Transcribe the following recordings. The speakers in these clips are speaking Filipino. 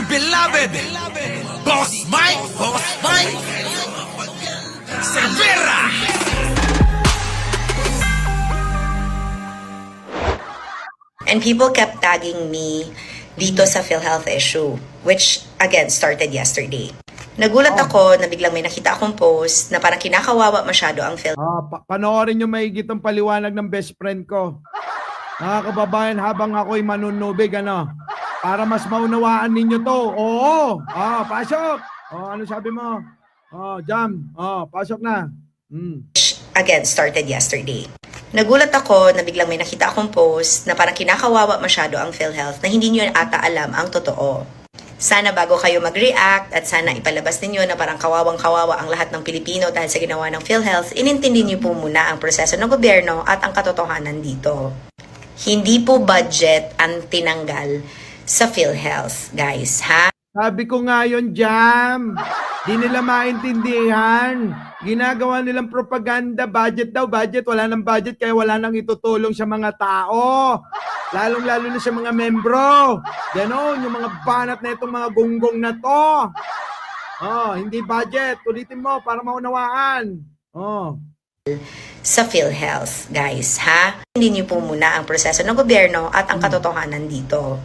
beloved, Boss Mike Cervera. And people kept tagging me dito sa PhilHealth issue, which again started yesterday. Nagulat ako na biglang may nakita akong post na parang kinakawawa masyado ang Panoorin nyo maigit ang paliwanag ng best friend ko. Mga kababayan, habang ako'y manunubig, para mas maunawaan ninyo to. Oo, pasok. Ano sabi mo? Jam. Pasok na. again started yesterday. Nagulat ako na biglang may nakita akong post na parang kinakawawa masyado ang PhilHealth na hindi nyo ata alam ang totoo. Sana bago kayo mag-react at sana ipalabas ninyo na parang kawawang-kawawa ang lahat ng Pilipino dahil sa ginawa ng PhilHealth, inintindi niyo po muna ang proseso ng gobyerno at ang katotohanan dito. Hindi po budget ang tinanggal sa PhilHealth, guys, ha? Sabi ko nga yun, Jam. Di nila maintindihan. Ginagawa nilang propaganda. Budget daw, budget. Wala nang budget kaya wala nang itutulong sa mga tao. Lalong-lalo na sa mga membro. Ganon, yung mga banat na itong mga gunggong na to. Hindi budget. Ulitin mo para maunawaan. Sa PhilHealth, guys, ha? Hindi niyo po muna ang proseso ng gobyerno at ang katotohanan dito.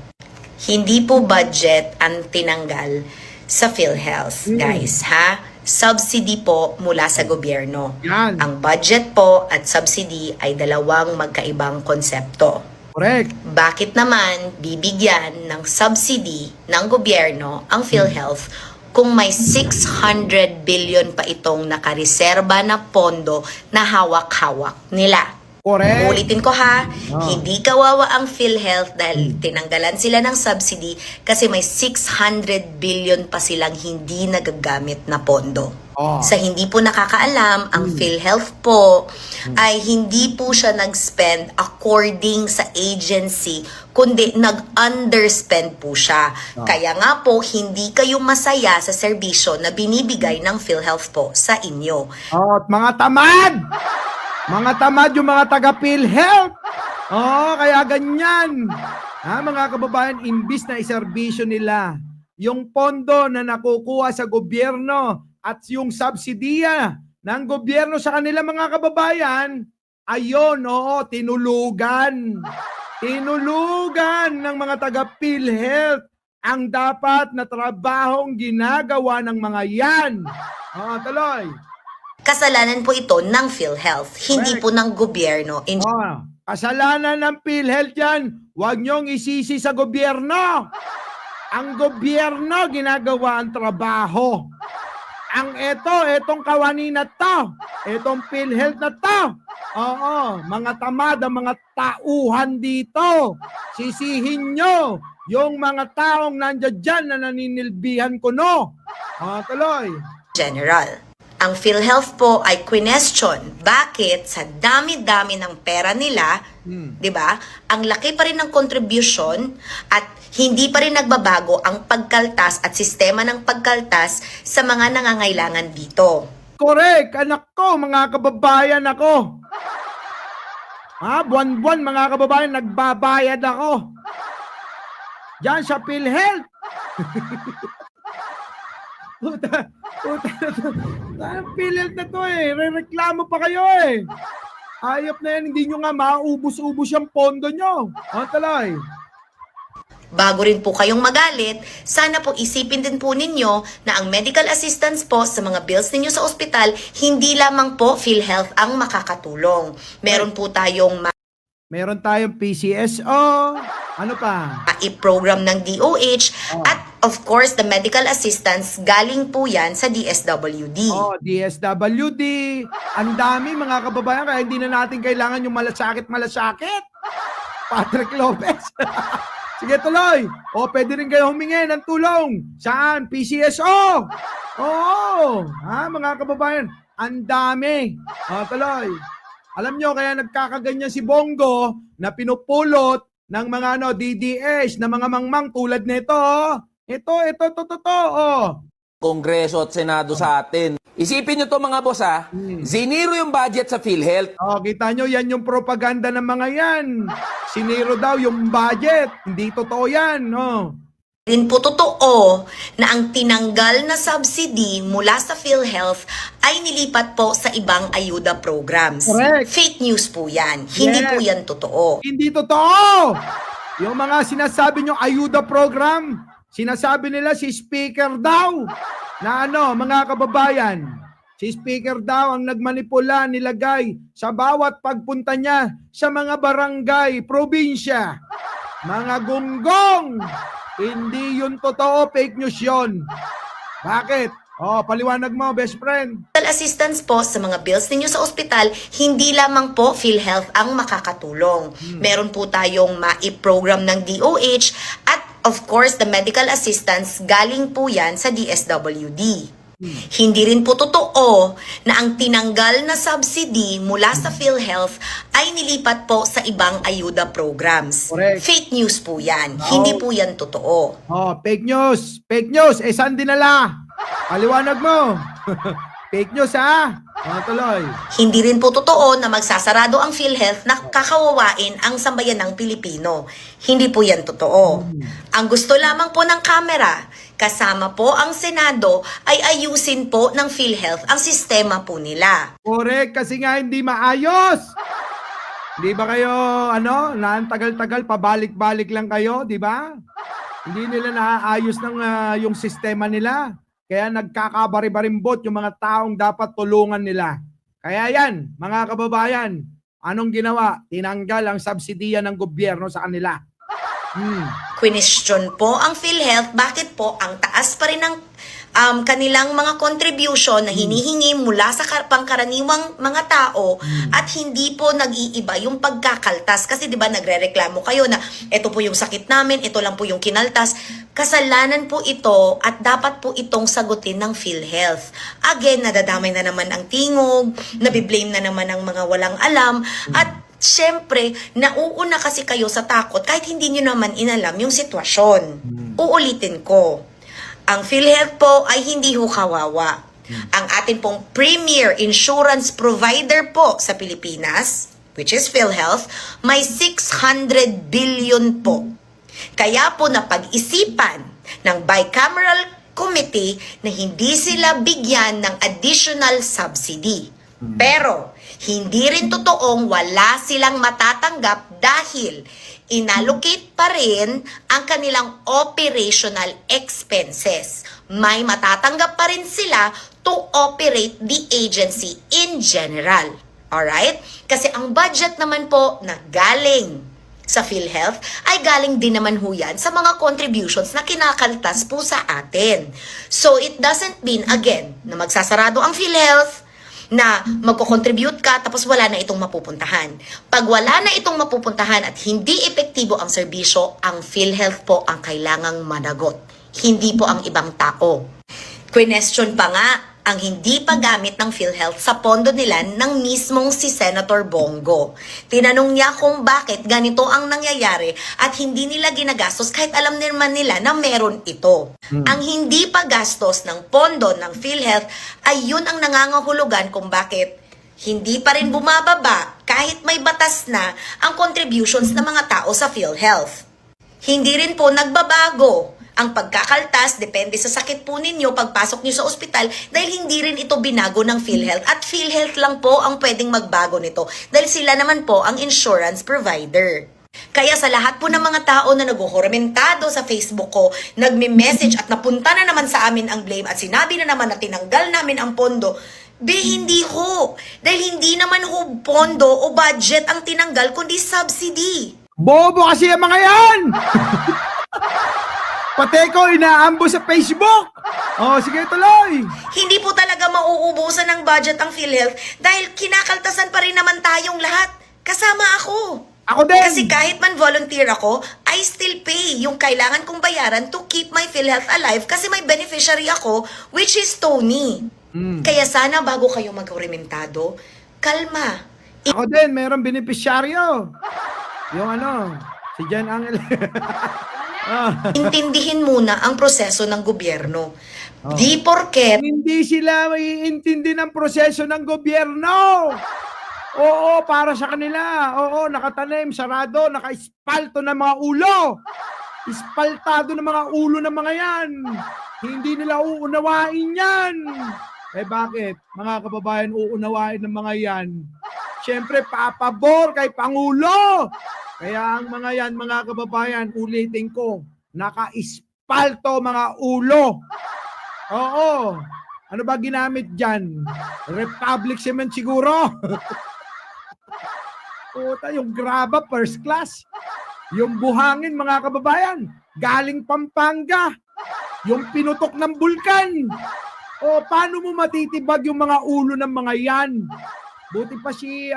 Hindi po budget ang tinanggal sa PhilHealth, guys, ha? Subsidy po mula sa gobyerno. Yan. Ang budget po at subsidy ay dalawang magkaibang konsepto. Correct. Bakit naman bibigyan ng subsidy ng gobyerno ang PhilHealth kung may 600 billion pa itong nakareserba na pondo na hawak-hawak nila? Correct. Ulitin ko ha, hindi kawawa ang PhilHealth dahil tinanggalan sila ng subsidy kasi may 600 billion pa silang hindi nagagamit na pondo. Sa hindi po nakakaalam, ang PhilHealth po ay hindi po siya nag-spend according sa agency, kundi nag-underspend po siya. Kaya nga po, hindi kayo masaya sa serbisyo na binibigay ng PhilHealth po sa inyo. At mga tamad! Mga tamad yung mga taga-PhilHealth. Kaya ganyan. Mga kababayan, imbis na iserbisyo nila yung pondo na nakukuha sa gobyerno at yung subsidiya ng gobyerno sa kanila mga kababayan, ayon, tinulugan. Tinulugan ng mga taga-PhilHealth ang dapat na trabahong ginagawa ng mga yan. Tuloy. Kasalanan po ito ng PhilHealth, hindi po ng gobyerno. Kasalanan ng PhilHealth yan. Huwag niyong isisi sa gobyerno. Ang gobyerno ginagawa ang trabaho. Ang etong kawani na to, etong PhilHealth na to, mga tamad ang mga tauhan dito. Sisihin nyo yung mga taong nandiyan dyan na naninilbihan ko, no? Tuloy. General. Ang PhilHealth po ay question. Bakit sa dami-dami ng pera nila, 'di ba? Ang laki pa rin ng contribution at hindi pa rin nagbabago ang pagkaltas at sistema ng pagkaltas sa mga nangangailangan dito. Correct, anak ko, mga kababayan ako. Buwan-buwan mga kababayan, nagbabayad ako. Diyan sa PhilHealth. PhilHealth na to Re-reklamo pa kayo Ayop na yan, hindi nyo nga maubos-ubos yung pondo nyo. Talay. Bago rin po kayong magalit, sana po isipin din po ninyo na ang medical assistance po sa mga bills ninyo sa ospital, hindi lamang po PhilHealth ang makakatulong. Meron tayong PCSO. Ano pa? I-program ng DOH at of course the medical assistance galing po yan sa DSWD. DSWD. Ang dami mga kababayan kaya hindi na natin kailangan yung malasakit. Patrick Lopez. Sige tuloy. Pwede rin kayo humingi ng tulong. Saan? PCSO. Mga kababayan. Ang dami. Tuloy. Alam nyo, kaya nagkakaganyan si Bongo na pinupulot ng mga DDS na mga mangmang tulad nito. Ito. Kongreso at Senado sa atin. Isipin nyo to mga boss ziniro yung budget sa PhilHealth. Kita nyo, yan yung propaganda ng mga yan. Siniro daw yung budget. Hindi totoo yan. Rin po totoo na ang tinanggal na subsidy mula sa PhilHealth ay nilipat po sa ibang ayuda programs. Correct. Fake news po yan. Hindi Yes. po yan totoo. Hindi totoo! Yung mga sinasabi nyo ayuda program, sinasabi nila si Speaker daw na mga kababayan, si Speaker daw ang nagmanipula, nilagay sa bawat pagpunta niya sa mga barangay, probinsya. Mga gunggong! Hindi yun totoo, fake news yun. Bakit? Paliwanag mo, best friend. Medical assistance po sa mga bills ninyo sa ospital, hindi lamang po PhilHealth ang makakatulong. Meron po tayong mai-program ng DOH at of course, the medical assistance galing po yan sa DSWD. Hindi rin po totoo na ang tinanggal na subsidy mula sa PhilHealth ay nilipat po sa ibang ayuda programs. Correct. Fake news po yan. Hindi po yan totoo. Fake news. Fake news. Saan dinala? Paliwanag mo. Fake news, ha? Tuloy. Hindi rin po totoo na magsasarado ang PhilHealth na kakawawain ang sambayanang Pilipino. Hindi po yan totoo. Ang gusto lamang po ng kamera, kasama po ang Senado, ay ayusin po ng PhilHealth ang sistema po nila. Correct, kasi nga hindi maayos. Di ba kayo, tagal-tagal, pabalik-balik lang kayo, di ba? Hindi nila naaayos ng yung sistema nila. Kaya nagkakabari-barimbot yung mga taong dapat tulungan nila. Kaya yan, mga kababayan, anong ginawa? Tinanggal ang subsidiya ng gobyerno sa kanila. Question po ang PhilHealth, bakit po ang taas pa rin ng kanilang mga contribution na hinihingi mula sa pangkaraniwang mga tao at hindi po nag-iiba yung pagkakaltas. Kasi 'di ba nagrereklamo kayo na ito po yung sakit namin, ito lang po yung kinaltas. Kasalanan po ito at dapat po itong sagutin ng PhilHealth. Again, nadadamay na naman ang tingog, nabiblame na naman ang mga walang alam at siyempre, nauuna kasi kayo sa takot kahit hindi nyo naman inalam yung sitwasyon. Uulitin ko. Ang PhilHealth po ay hindi ho kawawa. Ang atin pong premier insurance provider po sa Pilipinas, which is PhilHealth, may 600 billion po. Kaya po napag-isipan ng bicameral committee na hindi sila bigyan ng additional subsidy. Pero, hindi rin totoong wala silang matatanggap dahil inallocate pa rin ang kanilang operational expenses. May matatanggap pa rin sila to operate the agency in general. Alright? Kasi ang budget naman po na galing sa PhilHealth ay galing din naman ho yan sa mga contributions na kinakaltas po sa atin. So it doesn't mean, again, na magsasarado ang PhilHealth, na magko-contribute ka tapos wala na itong mapupuntahan. Pag wala na itong mapupuntahan at hindi epektibo ang serbisyo, ang PhilHealth po ang kailangang managot. Hindi po ang ibang tao. Question pa nga ang hindi paggamit ng PhilHealth sa pondo nila ng mismong si Senator Bongo. Tinanong niya kung bakit ganito ang nangyayari at hindi nila ginagastos kahit alam naman nila na meron ito. Ang hindi paggastos ng pondo ng PhilHealth ay yun ang nangangahulugan kung bakit hindi pa rin bumababa kahit may batas na ang contributions ng mga tao sa PhilHealth. Hindi rin po nagbabago ang pagkakaltas, depende sa sakit po ninyo, pagpasok nyo sa ospital, dahil hindi rin ito binago ng PhilHealth. At PhilHealth lang po ang pwedeng magbago nito, dahil sila naman po ang insurance provider. Kaya sa lahat po ng mga tao na naghuhuramentado sa Facebook ko, nagme-message at napunta na naman sa amin ang blame at sinabi na naman na tinanggal namin ang pondo, hindi ho. Dahil hindi naman ho pondo o budget ang tinanggal, kundi subsidy. Bobo kasi ang mga yan! Pati ko, inaambo sa Facebook. Sige, tuloy. Hindi po talaga mauubusan ng budget ang PhilHealth dahil kinakaltasan pa rin naman tayong lahat. Kasama ako. Ako din. Kasi kahit man volunteer ako, I still pay yung kailangan kong bayaran to keep my PhilHealth alive kasi may beneficiary ako, which is Tony. Kaya sana bago kayo mag-orimentado, kalma. Ako din, mayroong beneficiaryo. Yung si Jan Angel. Intindihin muna ang proseso ng gobyerno. Di porket Hindi sila maiintindi ng proseso ng gobyerno. Oo, para sa kanila. Oo, nakatanim, sarado, naka-espalto ng mga ulo. Ispaltado ng mga ulo ng mga yan. Hindi nila uunawain yan. Eh bakit? Mga kababayan, uunawain ng mga yan. Siyempre, papabor kay Pangulo. Kaya ang mga yan, mga kababayan, ulitin ko, naka-ispalto mga ulo. Oo. Ano ba ginamit dyan? Republic Cement siguro? Puta, yung graba first class. Yung buhangin, mga kababayan, galing Pampanga. Yung pinutok ng bulkan. O, paano mo matitibag yung mga ulo ng mga yan? Buti pa si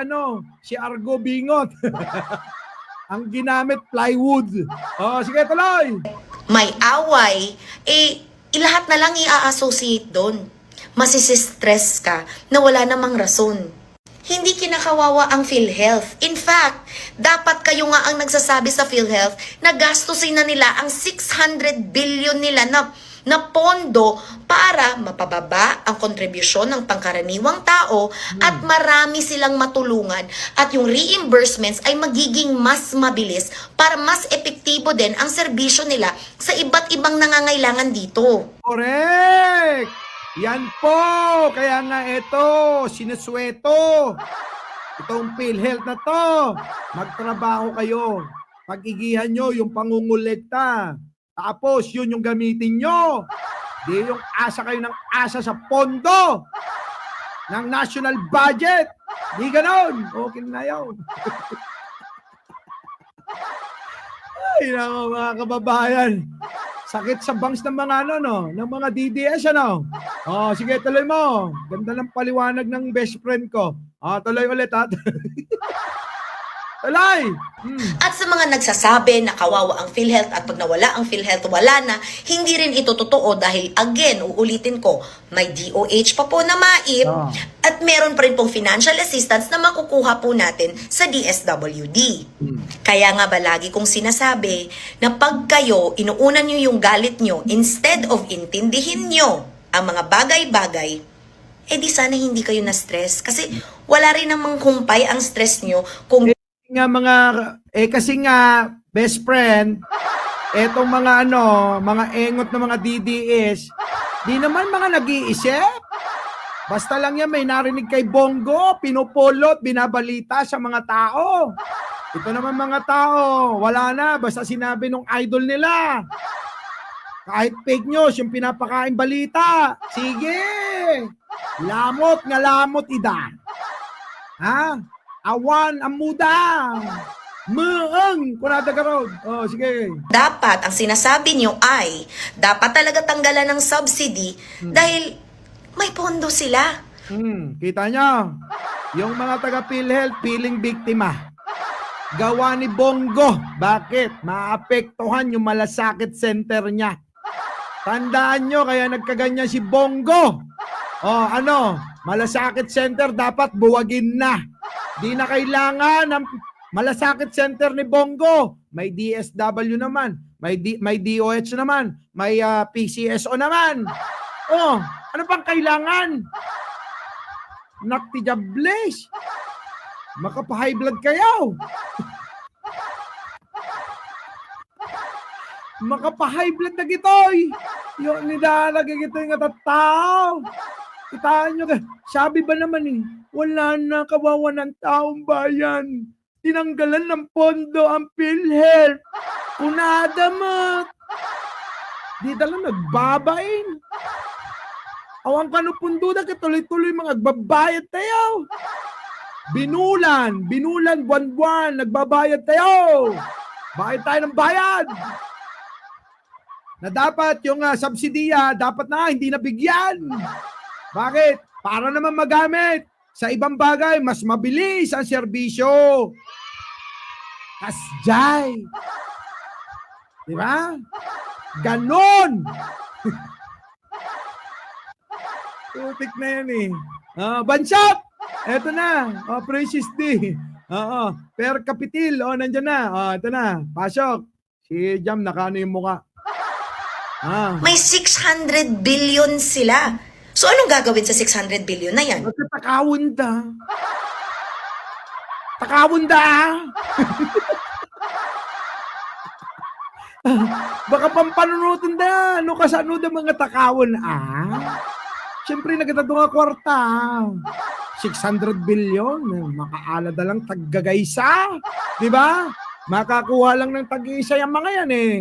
Argo Bingot. Ang ginamit, plywood. O, sige, tuloy. May away, lahat na lang i-associate doon. Masisistress ka na wala namang rason. Hindi kinakawawa ang PhilHealth. In fact, dapat kayo nga ang nagsasabi sa PhilHealth na gastusin na nila ang 600 billion nila na pondo para mapababa ang kontribusyon ng pangkaraniwang tao at marami silang matulungan at yung reimbursements ay magiging mas mabilis para mas epektibo din ang serbisyo nila sa iba't ibang nangangailangan dito. Correct! Yan po! Kaya nga ito, sinusweto. Itong PhilHealth na to. Magtrabaho kayo. Pag-igihan nyo yung pangungulekta. Tapos yun yung gamitin nyo. Di yung asa kayo ng asa sa pondo ng national budget. Di ganon. Okay na yun. Ay, nako mga kababayan. Sakit sa bangs ng mga ng mga DDS Oh, sige, tuloy mo. Ganda ng paliwanag ng best friend ko. Tuloy ulit ha. Tuloy. At sa mga nagsasabi na kawawa ang PhilHealth at pag nawala ang PhilHealth, wala na, hindi rin ito totoo dahil again, uulitin ko, may DOH pa po na MAIP at meron pa rin pong financial assistance na makukuha po natin sa DSWD. Kaya nga ba lagi kong sinasabi na pag kayo, inuunan nyo yung galit nyo instead of intindihin nyo ang mga bagay-bagay, di sana hindi kayo na-stress kasi wala rin namang humpay ang stress nyo kung kasi nga best friend, etong mga mga engot na mga DDS, di naman mga nag-iisip. Basta lang yan may narinig kay Bongo, pinupulot, binabalita sa mga tao. Ito naman mga tao, wala na, basta sinabi nung idol nila. Kahit fake news, yung pinapakain balita. Sige! Lamot nga lamot ida. Ha? Awan ang muda. Maang kunada ka ron. Oh, sige. dapat ang sinasabi nyo ay dapat talaga tanggalan ng subsidy dahil may pondo sila. Kita nyo? Yung mga taga PhilHealth, piling biktima. Gawa ni Bongo. Bakit? Maapektuhan yung malasakit center niya. Tandaan nyo, kaya nagkaganyan si Bongo. Malasakit center dapat buwagin na. Di na kailangan ng malasakit center ni Bongo. May DSW naman. May DOH naman. May PCSO naman. Ano pang kailangan? Naktijables. Makapa-high blood kayo. Makapa-high blood na gitoy. Yung nilalagay gito yung tao. Kitaan nyo, sabi ba naman wala na kawawa ng taong bayan. Tinanggalan ng pondo ang PhilHealth. Kunada mo. Di lang nagbabain. Awang kanupundo na katuloy-tuloy mga agbabayad tayo. Binulan, buwan-buwan, nagbabayad tayo. Bayad tayo ng bayad. Na dapat yung subsidiya, dapat na hindi nabigyan. Bakit? Para naman magamit sa ibang bagay, mas mabilis ang serbisyo. Kasjay. Diba? Ganon. Tutik na yan Bansap! Eto na. Precious D. Per Capitil. Nandyan na. Ito na. Pasok. Si Jam, nakano yung muka. May 600 billion sila. So anong gagawin sa 600 billion na yan? Takawon da. Takawon da. Baka pampanunutin da. Ano ka sa ano da mga takawon, Siyempre, nagkatado nga kwarta. 600 billion. Makaala da lang taggagaysa. Di ba? Makakuha lang ng tag-isa yung mga yan eh.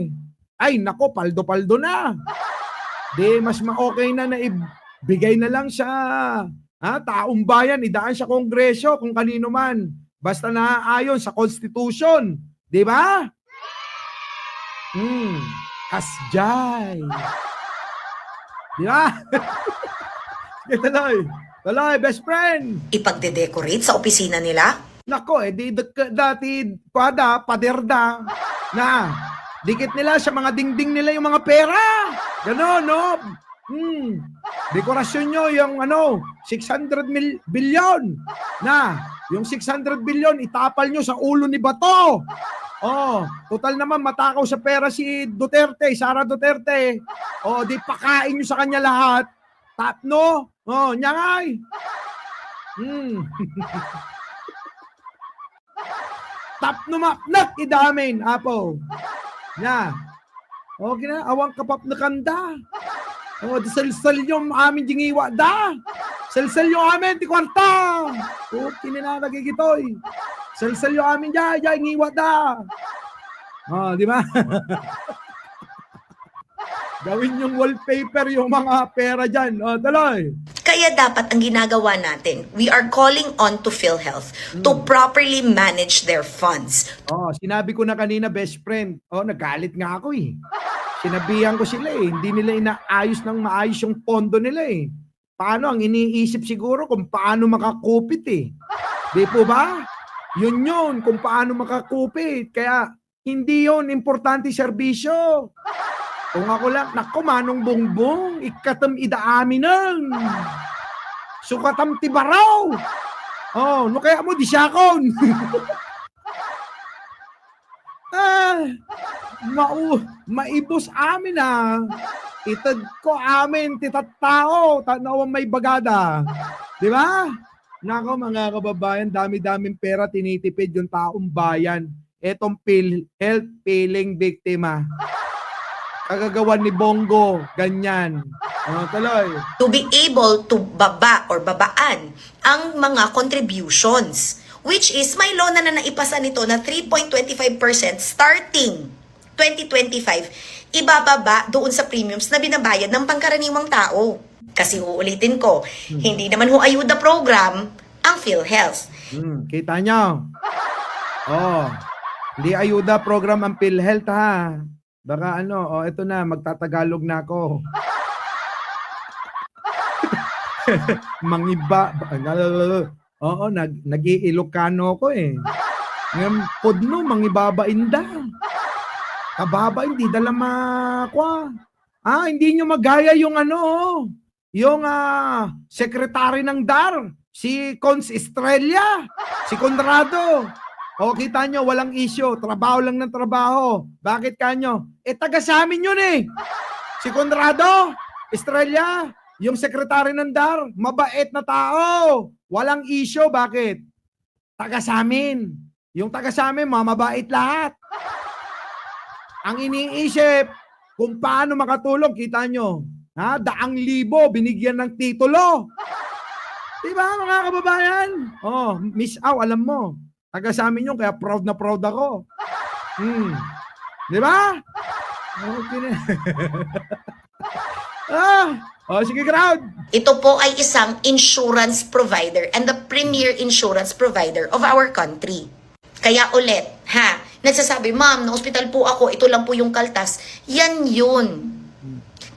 Ay, nako, paldo-paldo na. Di, mas ma-okay na ibigay na lang sa taong bayan, idaan sa kongreso, kung kanino man. Basta naaayon sa Constitution. Di ba? Kasjay. Di ba? Taloy, best friend. Ipagde-decorate sa opisina nila? Nako, dati paderda na dikit nila sa mga dingding nila yung mga pera. Ganon, no? Dekorasyon nyo yung 600 billion na. Yung 600 billion, itapal nyo sa ulo ni Bato. Total naman matakaw sa pera si Duterte, Sara Duterte. Di pakain nyo sa kanya lahat. Tapno. Nyangay. Tapno mapnak idamin, apo. Nya. Okay na, awang kapap na kanda. Sel-sel yung amin jingiwa da. Sel-sel yung amin, ti kwarta. Kininanagay gitoy. Sel-sel yung amin ingiwa da. Di ba? Gawin yung wallpaper yung mga pera dyan. Taloy. Kaya dapat ang ginagawa natin, we are calling on to PhilHealth to properly manage their funds. Sinabi ko na kanina, best friend. Nagalit nga ako eh. Sinabihan ko sila eh. Hindi nila inaayos ng maayos yung pondo nila eh. Paano? Ang iniisip siguro kung paano makakupit eh. Di po ba? Yun, kung paano makakupit. Kaya hindi yun importante serbisyo. Kung ako lang, nako, manong bongbong, ikatam idaami nang. Sukatam tibaraw. No kaya mo, di siyakon. Maibos amin Itad ko amin, titattao, tanawang may bagada. Di ba? Nako, mga kababayan, dami-daming pera tinitipid yung taong bayan. Etong PhilHealth piling biktima. Kagagawan ni Bongo, ganyan. Tuloy. To be able to babaan ang mga contributions, which is may law na naipasa nito na 3.25% starting 2025, ibababa doon sa premiums na binabayad ng pangkaraniwang tao. Kasi uulitin ko, hindi naman ayuda program ang PhilHealth. Kita nyo? Hindi ayuda program ang PhilHealth Baka ito na, magtatagalog na ako. Mangiba. Nag-iilokano ko eh. Ngayon, podno, mangibabainda. Kababa, hindi dala makwa. Hindi nyo magaya yung yung secretary ng DAR, si Cons Estrella, si Conrado. Kita nyo, walang issue. Trabaho lang ng trabaho. Bakit kanyo? Taga sa amin yun eh. Si Conrado, Estrella, yung sekretary ng DAR, mabait na tao. Walang issue. Bakit? Taga sa amin. Yung taga sa amin, mabait lahat. Ang iniisip, kung paano makatulong, kita nyo. 100,000 binigyan ng titulo. Diba mga kababayan? Miss Au, alam mo. Taga sa amin yun, kaya proud na proud ako. Di ba? Okay na. Sige crowd. Ito po ay isang insurance provider and the premier insurance provider of our country. Kaya ulit, nagsasabi, ma'am, na ospital po ako, ito lang po yung kaltas. Yan yun.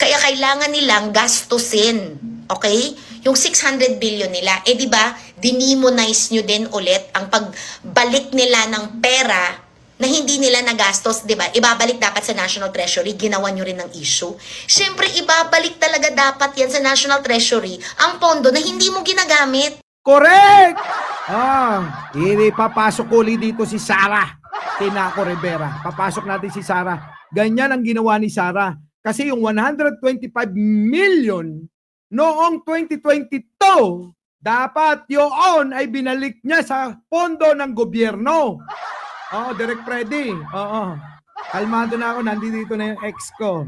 Kaya kailangan nilang gastusin. Okay? Yung 600 billion nila, di ba, dinimonize nyo din ulit ang pagbalik nila ng pera na hindi nila nagastos, di ba? Ibabalik dapat sa National Treasury, ginawa nyo rin ng issue. Siyempre, ibabalik talaga dapat yan sa National Treasury ang pondo na hindi mo ginagamit. Correct! Papasok uli dito si Sara. Tinaco Rivera. Papasok natin si Sara. Ganyan ang ginawa ni Sara. Kasi yung 125 million noong 2022, dapat yun ay binalik niya sa pondo ng gobyerno. Direct Freddy. Kalmado na ako, nandito na yung ex ko.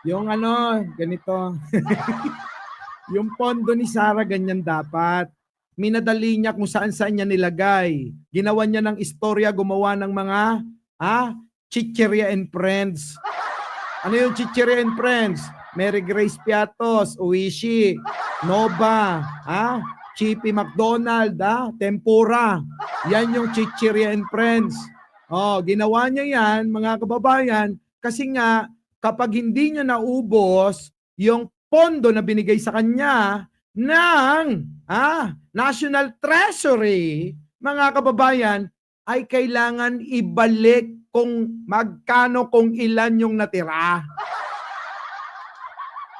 Yung ganito. Yung pondo ni Sarah, ganyan dapat. Minadali niya kung saan-saan niya nilagay. Ginawa niya ng istorya, gumawa ng mga, Chicheria and Friends. Ano yung Chicheria and Friends? Mary Grace Piatos, Uishi, Nova, Chippy McDonald, Tempura. Yan yung Chicheria and Friends. Ginawa niya yan, mga kababayan, kasi nga, kapag hindi niya naubos yung pondo na binigay sa kanya ng National Treasury, mga kababayan, ay kailangan ibalik kung magkano, kung ilan yung natira.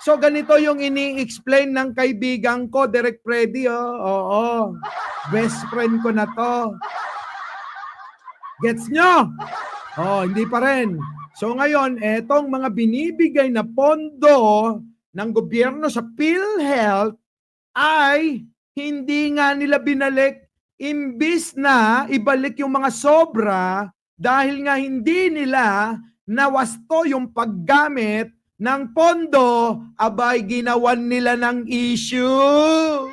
So ganito yung ini-explain ng kaibigan ko, Direk Freddy. Oo, best friend ko na to. Gets nyo? Hindi pa rin. So ngayon, etong mga binibigay na pondo ng gobyerno sa PhilHealth ay hindi nga nila binalik, imbis na ibalik yung mga sobra dahil nga hindi nila nawasto yung paggamit ng pondo, abay ginawan nila ng issue.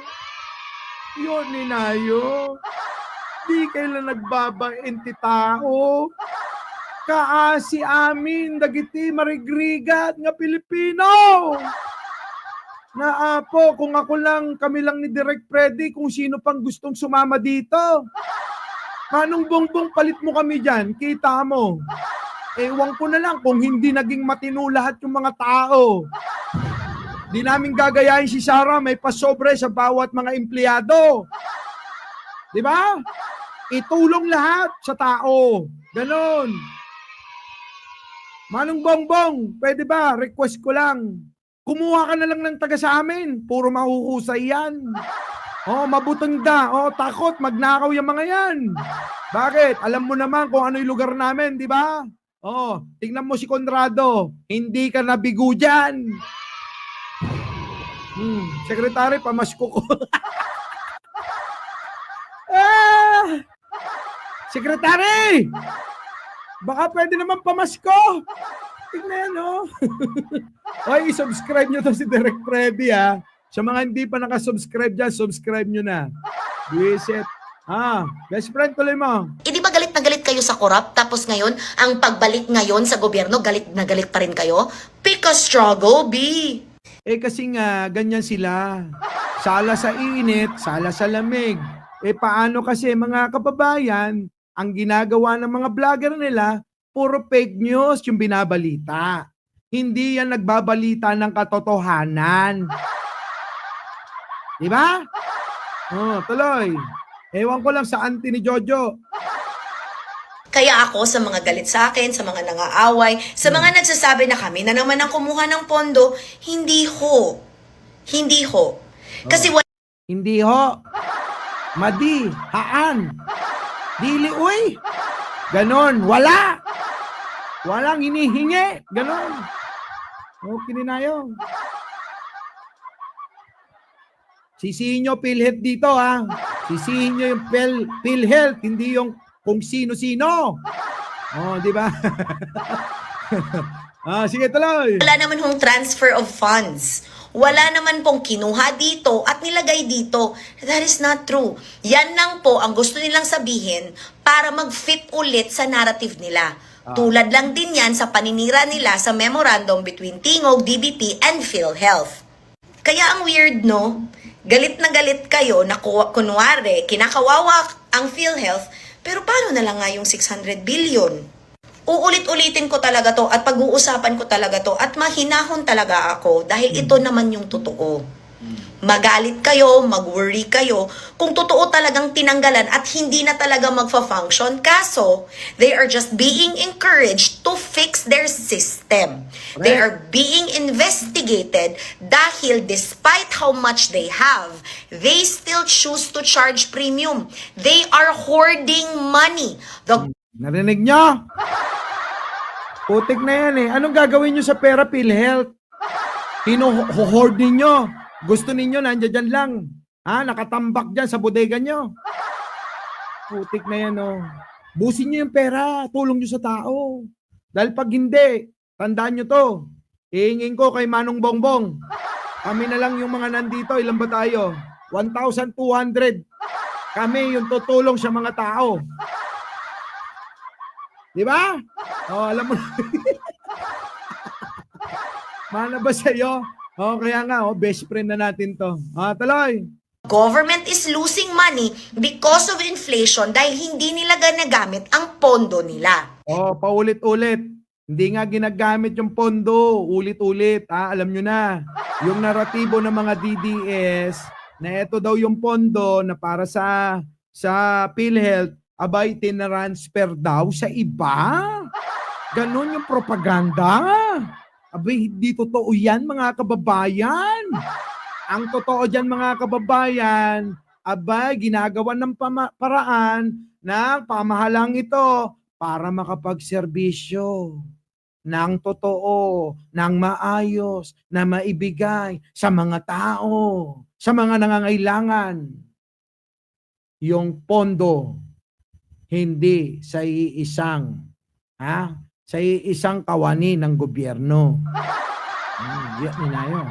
Yun, ninayo. Di kailan nagbabainti tao. Kaasi amin, dagiti marigrigat nga Pilipino. Naapo, kung ako lang, kami lang ni Direk Freddy, kung sino pang gustong sumama dito. Manong Bongbong, palit mo kami dyan, kita mo. Ewan ko na lang kung hindi naging matino lahat yung mga tao. Di namin gagayahin si Sarah, may pasobre sa bawat mga empleyado. Di ba? Itulong lahat sa tao. Ganon. Manong Bongbong, pwede ba? Request ko lang. Kumuha ka na lang ng taga sa amin. Puro mahuhusay yan. Mabutanda. Takot. Magnakaw yung mga yan. Bakit? Alam mo naman kung ano yung lugar namin, di ba? Tingnan mo si Conrado. Hindi ka nabigo dyan. Sekretary, pamasko ko. Sekretary! Baka pwede naman pamasko. Tingnan, Oy, i-subscribe nyo to si Direk Freddy, Sa mga hindi pa nakasubscribe dyan, subscribe nyo na. Visit. Best friend, tuloy mo. Di ba galit na galit kayo sa korap? Tapos ngayon, ang pagbalik ngayon sa gobyerno, galit na galit pa rin kayo? Pick a struggle, B! Kasi nga, ganyan sila. Sala sa init, sala sa lamig. Paano kasi mga kababayan, ang ginagawa ng mga vlogger nila, puro fake news yung binabalita. Hindi yan nagbabalita ng katotohanan. Di ba? Tuloy. Ewan ko lang sa auntie ni Jojo. Kaya ako sa mga galit sa akin, sa mga nangaaway, sa mga nagsasabi na kami na naman ang kumuha ng pondo, hindi ho. Hindi ho. Kasi Hindi ho. Madi. Haan. Dili uy. Ganon. Wala. Walang hinihingi. Ganon. Okay na yun. Sisihin nyo PhilHealth dito, Sisihin nyo yung PhilHealth, hindi yung kung sino-sino. Di ba? Sige, tuloy. wala naman hong transfer of funds. Wala naman pong kinuha dito at nilagay dito. That is not true. Yan lang po ang gusto nilang sabihin para mag-fit ulit sa narrative nila. Tulad lang din yan sa paninira nila sa memorandum between Tingog, DBP, and PhilHealth. Kaya ang weird, no? Galit na galit kayo na kunwari, kinakawawa ang PhilHealth, pero paano na lang nga yung 600 billion? Uulit-ulitin ko talaga to at pag-uusapan ko talaga to at mahinahon talaga ako dahil ito naman yung totoo. Magalit kayo, mag-worry kayo kung totoo talagang tinanggalan at hindi na talaga magfa-function. Kaso, they are just being encouraged to fix their system. They are being investigated dahil despite how much they have, they still choose to charge premium. They are hoarding money. Narinig nyo? Putik na yan Anong gagawin nyo sa pera PhilHealth? Hino-hoard ninyo? Gusto ninyo, nandiyan dyan lang. Nakatambak dyan sa bodega nyo. Putik na yan, Busin nyo yung pera, tulong nyo sa tao. Dahil pag hindi, tandaan nyo to, ihingin ko kay Manong Bongbong. Kami na lang yung mga nandito, ilan ba tayo? 1,200. Kami yung tutulong sa mga tao. Di ba? Oh, alam mo. Mana ba sa'yo? Oh, kaya nga, best friend na natin to. Tuloy. Government is losing money because of inflation dahil hindi nila ginagamit ang pondo nila. Paulit-ulit. Hindi nga ginagamit yung pondo. Ulit-ulit. Alam nyo na. Yung naratibo ng mga DDS na ito daw yung pondo na para sa PhilHealth, abay, tinransfer daw sa iba. Ganon yung propaganda. Abay, hindi totoo yan, mga kababayan. Ang totoo dyan, mga kababayan, abay, ginagawa ng paraan ng pamahalang ito para makapagserbisyo ng totoo, ng maayos, na maibigay sa mga tao, sa mga nangangailangan. Yung pondo, hindi sa iisang kawani ng gobyerno. Yan na yun.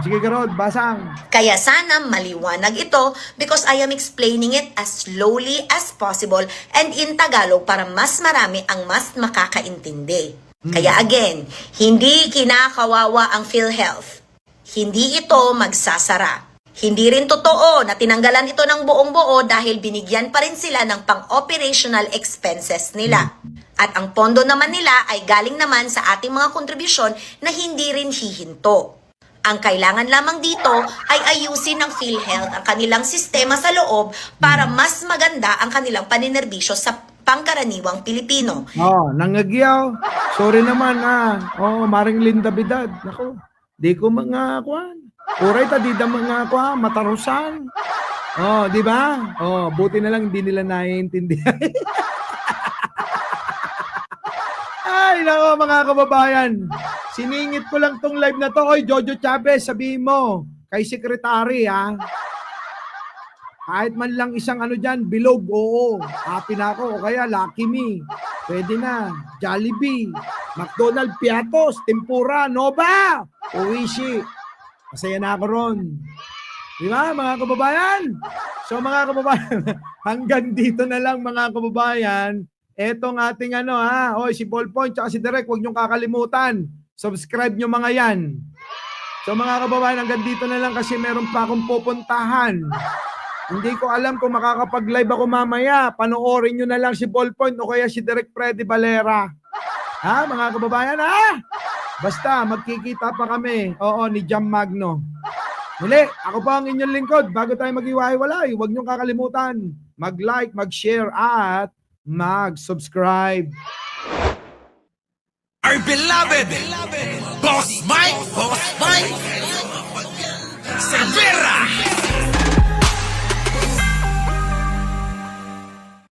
Sige, Karod, basang. Kaya sana maliwanag ito because I am explaining it as slowly as possible and in Tagalog para mas marami ang mas makakaintindi. Kaya again, hindi kinakawawa ang PhilHealth. Hindi ito magsasara. Hindi rin totoo na tinanggalan ito ng buong buo dahil binigyan pa rin sila ng pang-operational expenses nila. At ang pondo naman nila ay galing naman sa ating mga kontribusyon na hindi rin hihinto. Ang kailangan lamang dito ay ayusin ng PhilHealth ang kanilang sistema sa loob para mas maganda ang kanilang paninerbisyo sa pangkaraniwang Pilipino. Nangagyaw. Sorry naman Maring Linda Bidad. Nako, di ko mga kuwan. Uray ta di da mga kuwan, matarusan. Di ba? Buti na lang hindi nila naiintindihan. Ay, nako mga kababayan. Siningit ko lang tong live na to. Oy, Jojo Chavez, sabihin mo, kay Secretary, kahit man lang isang dyan, bilog, oo. Happy na ako. O kaya, Lucky Me. Pwede na. Jollibee. McDonald, Piatos, Tempura, Nova, Oishi. Masaya na ako ron. Di ba, mga kababayan? So, mga kababayan, hanggang dito na lang, mga kababayan. Etong ating si Ballpoint tsaka si Direk, huwag niyong kakalimutan. Subscribe nyo mga yan. So mga kababayan, hanggang dito na lang kasi meron pa akong pupuntahan. Hindi ko alam kung makakapag-live ako mamaya. Panoorin nyo na lang si Ballpoint o kaya si Direk Freddy Valera. Mga kababayan, Basta, magkikita pa kami. Ni Jam Magno. Muli, ako pa ang inyong lingkod. Bago tayo mag-iwahiwalay, huwag niyong kakalimutan. Mag-like, mag-share, at mag-subscribe. Our beloved Boss Mike.